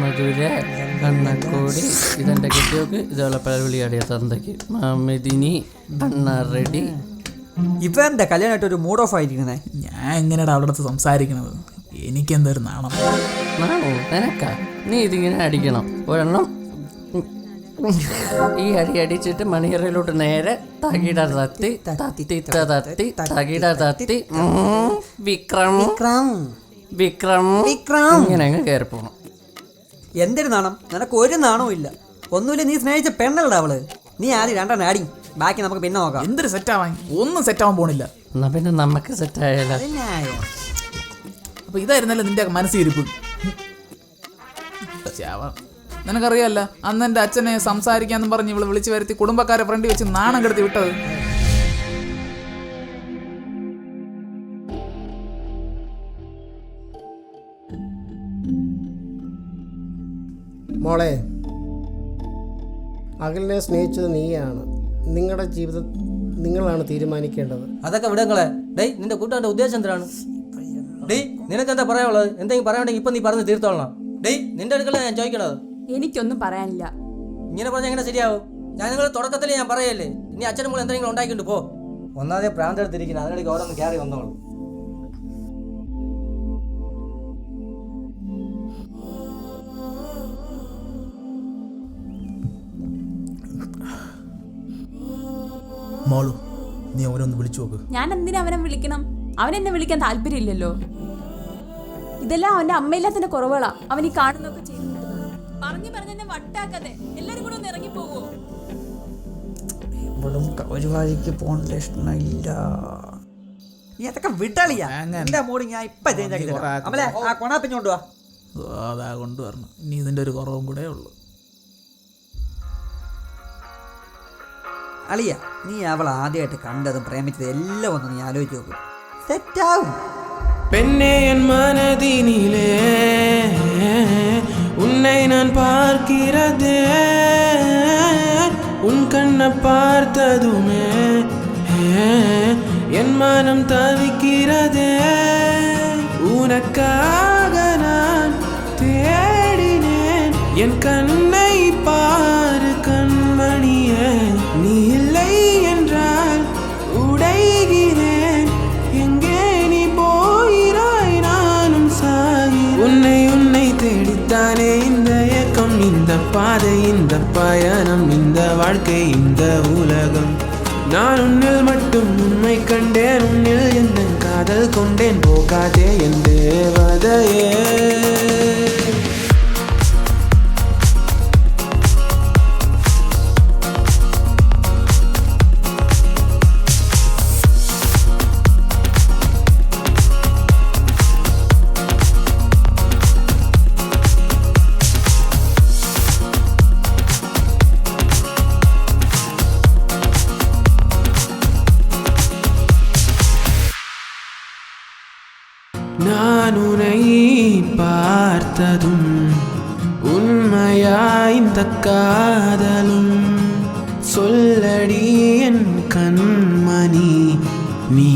മധുര അണ്ണക്കോടി ഇതെൻ്റെ കെട്ടിയോക്ക് ഇതേപോലെ പലവിളിയാടിയ തന്തയ്ക്ക് മാമിതിനി അണ്ണ റെഡി. ഇവന്റെ കല്യാണമായിട്ട് ഒരു മൂഡ് ഓഫ് ആയിരിക്കുന്നേ. ഞാൻ എങ്ങനെയാ അവിടെ സംസാരിക്കണത്? എനിക്കെന്തൊരു നാണം. നാണോ നിനക്കാ? നീ ഇതിങ്ങനെ അടിക്കണം ഒരെണ്ണം. ഈ അടി അടിച്ചിട്ട് മണിയറയിലോട്ട് നേരെ തകിട തത്തി തത്തി തത്തി തകിട തത്തി വിക്രം വിക്രം വിക്രം ഇങ്ങനെ അങ്ങ് കയറി പോണം. എന്തൊരു നാണം? നിനക്ക് ഒരു നാണവും ഇല്ല, ഒന്നുമില്ല. നീ സ്നേഹിച്ച പെണ്ണല്ല അവള്. നീ ആദ്യം രണ്ടെണ്ണം അടി, ബാക്കി നമുക്ക് പിന്നെ നോക്കാം. എന്തൊരു സെറ്റാവാൻ? ഒന്നും സെറ്റാവാൻ പോണില്ല. എന്നാ പിന്നെ നമുക്ക് സെറ്റായാലോ? അപ്പൊ ഇതായിരുന്നല്ലോ നിന്റെ മനസ്സിരിപ്പ്. നിനക്കറിയാല്ല, അന്ന് എൻ്റെ അച്ഛനെ സംസാരിക്കാന്ന് പറഞ്ഞ് ഇവള് വിളിച്ചു വരുത്തി കുടുംബക്കാരെ ഫ്രണ്ട് വെച്ച് നാണം കെടുത്തി വിട്ടത്. മോളെ, അഖിലിനെ സ്നേഹിച്ചത് നീയാണ്. നിങ്ങളുടെ ജീവിതം നിങ്ങളാണ് തീരുമാനിക്കേണ്ടത്. അതൊക്കെ വിടങ്ങളെ. ഡേയ്, നിന്റെ കൂട്ടുകാരുടെ ഉദ്ദേശം എന്തിനാണ്? ഡേയ്, നിനക്ക് എന്താ പറയാനുള്ളത്? എന്തെങ്കിലും പറയാനുണ്ടെങ്കിൽ ഇപ്പം നീ പറഞ്ഞ് തീർത്തോളണം. ഡേയ്, നിന്റെ അടുക്കള ഞാൻ ചോദിക്കണത്. എനിക്കൊന്നും പറയാനില്ല. ഇങ്ങനെ പറഞ്ഞാൽ എങ്ങനെ ശരിയാവും? ഞാൻ നിങ്ങൾ തുടക്കത്തിൽ ഞാൻ പറയല്ലേ, ഇനി അച്ഛനും കൂടെ എന്തെങ്കിലും ഉണ്ടാക്കിയിട്ട് പോ. ഒന്നാമതേ പ്രാന്തെടുത്തിരിക്കുന്നത്, അതിനിടയ്ക്ക് ഓരോന്ന് കയറി വന്നോളൂ. മോളു, നീ ഓരോന്ന് വിളിച്ചു നോക്ക്. ഞാൻ എന്തിനാ അവനെ വിളിക്കണം? അവനെന്നെ വിളിക്കാൻ താല്പര്യമില്ലല്ലോ. ഇതെല്ലാം അവന്റെ അമ്മയില്ലാത്തിന്റെ കുറവുകളാ. അവൻ ഈ കാണുന്നൊക്കെ ചെയ്തു. പറഞ്ഞു പറഞ്ഞെന്നെ വട്ടാക്കാതെ എല്ലാരും കൂടെ ഒന്ന് ഇറങ്ങി പോവോ? ഇവളും ഒരു വഴിക്ക് പോണ ലക്ഷണമില്ല. നീ അതൊക്കെ വിട്ടളിയാ. എന്റെ മൂടി ഞാൻ ഇപ്പൊ ചേഞ്ച് ആക്കി തരാം. അമലേ, ആ കൊണാപ്പിഞ്ഞ് കൊണ്ടുവാ. അതാ കൊണ്ടുവരണം. ഇനി ഇതിന്റെ ഒരു കുറവും കൂടെ ഉള്ളു. അളിയ, നീ അവൾ ആദ്യമായിട്ട് കണ്ടതും പ്രേമിച്ചതും എല്ലാം ഒന്ന് നീ ആലോചിച്ച് നോക്കും. സെറ്റാവും. பெண்ணே என் மனதினிலே உன்னை நான் பார்க்கிறதே, உன் கண்ணை பார்த்ததுமே என் மனம் தவிக்கிறதே. உனக்காக நான் தேடினேன், என் கண்ணை பாரு கண்மணியே. நீ இல்லை என்றால் உடைகிறேன், எங்கே நீ போகிறாய் நானும் சாகிறேன். உன்னை உன்னை தேடித்தானே இந்த ஏக்கம், இந்த பாதை, இந்த பயணம், இந்த வாழ்க்கை, இந்த உலகம். நான் உன்னில் மட்டும் உண்மை கண்டேன், உன்னில் எந்த காதல் கொண்டேன். போகாதே என் தேவதையே. நான் உன்னை பார்த்ததும் உண்மையா இந்த காதலும்? சொல்லடி என் கண்மணி, நீ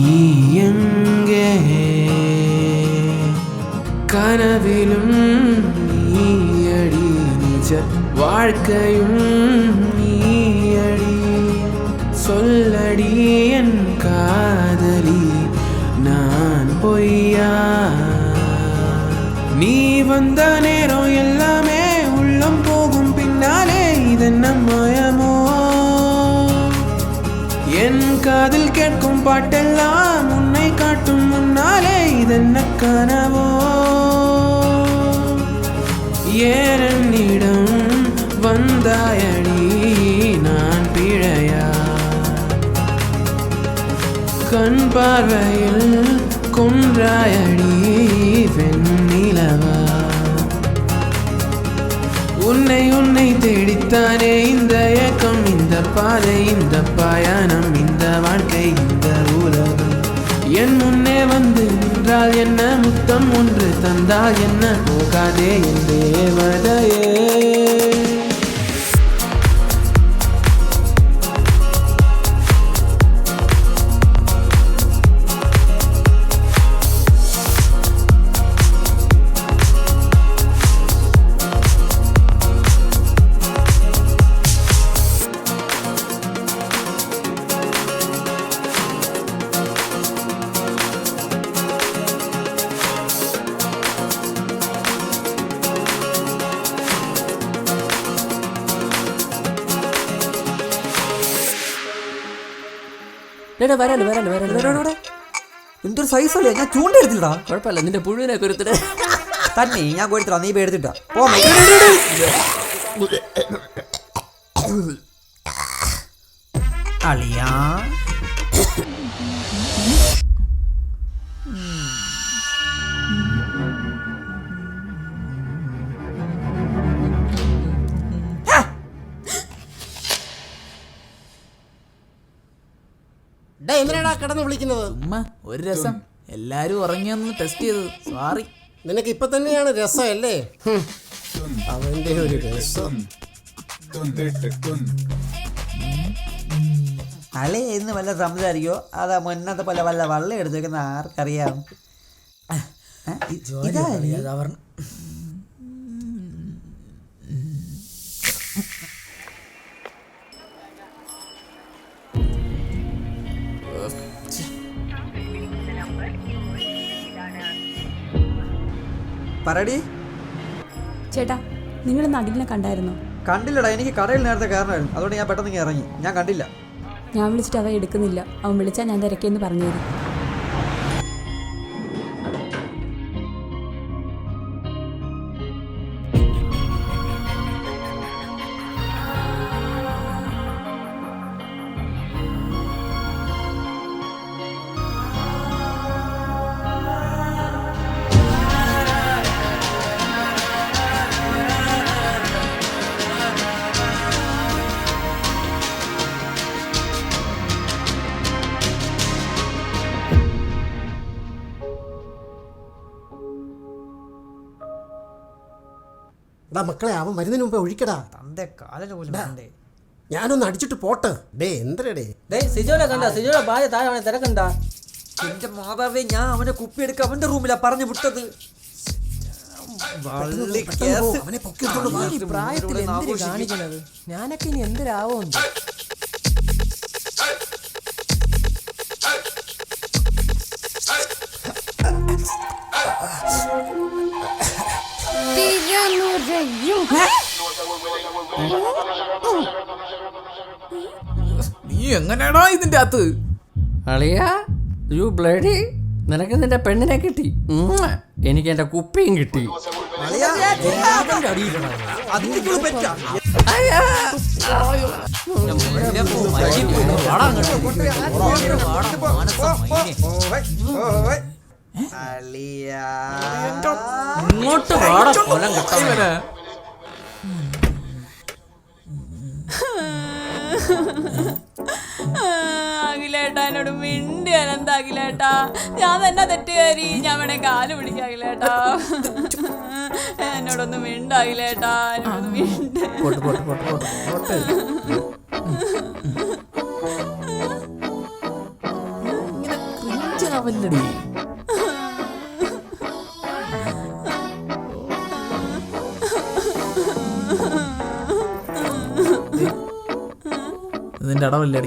எங்கே? கனவிலும் நீயடி, நிஜ வாழ்க்கையும் நீயடி. சொல்லடி என் காதலி, நான் பொய்யா? நீ வந்த நேரம் எல்லாமே உள்ளம் போகும் பின்னாலே இதென்ன மாயமோ? என் காதில் கேட்கும் பாட்டெல்லாம் உன்னை காட்டும் முன்னாலே இதென்ன கனவோ? ஏனிடம் வந்தாயடி நான் பிழையா? கண் பார்வையில் கொன்றாயடி வெண்ணிலவா? உன்னை உன்னை தேடித்தானே இந்த ஏக்கம், இந்த பாதை, இந்த பயணம், இந்த வாழ்க்கை, இந்த உலகம். என் முன்னே வந்து நின்றால் என்ன, முத்தம் ஒன்று தந்தால் என்ன, போகாதே என் தேவதையே. വരാലോ. എന്തൊരു സൈസ് അല്ലേ, ഞാൻ ചൂണ്ടെടുത്തില്ലടാ. കുഴപ്പമില്ല, നിന്റെ പുഴുവിനെ കുരുത്തിട്ട് തന്നെ ഞാൻ കൊടുത്തില്ല, നീ എടുത്തിട്ടാ പോ. അളിയാ എന്തിനാടാ കിടന്ന് വിളിക്കുന്നത്? ഉമ്മ ഒരു രസം, എല്ലാരും ഉറങ്ങിയൊന്ന് ടെസ്റ്റ് ചെയ്തത്. സോറി. നിനക്ക് ഇപ്പൊ തന്നെയാണ് രസം അല്ലേ? അവന്റെ ഒരു രസം. അളേ എന്ന് വല്ല സംസാരിക്കോ അതാ മുന്നത്തെ പോലെ വല്ല വള്ളം എടുത്ത് വെക്കുന്ന ആർക്കറിയാം. പറടി ചേട്ടാ, നിങ്ങൾ അഖിലിനെ കണ്ടായിരുന്നോ? കണ്ടില്ലടാ, എനിക്ക് കടയിൽ നേരത്തെ കാരണമായിരുന്നു, അതുകൊണ്ട് ഞാൻ പെട്ടെന്ന് ഇറങ്ങി. ഞാൻ കണ്ടില്ല. ഞാൻ വിളിച്ചിട്ട് അവ എടുക്കുന്നില്ല. അവൻ വിളിച്ചാൽ ഞാൻ തിരക്കേന്ന് പറഞ്ഞു തരും. മക്കളെ, അവൻ വരുന്നതിന് മുമ്പേ ഒഴിക്കടാ. തന്റെ കാലിന് പോലും വേണ്ടേ. ഞാനൊന്ന് അടിച്ചിട്ട് പോട്ടെ. എന്തരടേ? സിജോനെ കണ്ട? സിജോനെ ഭാര്യ താഴെ അവനെ തിരക്കണ്ട. എന്റെ മാതാവേ, ഞാൻ അവനെ കുപ്പി എടുക്കാൻ അവന്റെ റൂമിലാ പറഞ്ഞു വിട്ടത്. അവനെ പൊക്കിയെടുത്തോണ്ട് വാ. പ്രായത്തിൽ എന്തിനു കാണിക്കണത്? ഞാനൊക്കെ ഇനി എന്തിനാവോ? നീ എങ്ങനെയാണോ ഇതിന്റെ അകത്ത്? അളിയാ, യു ബ്ലഡി, നിനക്ക് നിന്റെ പെണ്ണിനെ കിട്ടി, എനിക്ക് എന്റെ കുപ്പിയും കിട്ടി. ഇങ്ങോട്ട് വാടാ കൊലം കിട്ടാ. അഖിലേട്ടാ, എന്നോട് മിണ്ടിയാൽ എന്താ അഖിലേട്ടാ? ഞാൻ തന്നെ തെറ്റുകാരി. ഞാൻ വേണേ കാല് പിടിക്കാം അഖിലേട്ടാ. എന്നോടൊന്ന് മിണ്ടാകിലേട്ടാ, എന്നോടൊന്ന് മിണ്ട. ഇതിന്റെ അടവല്ലേ?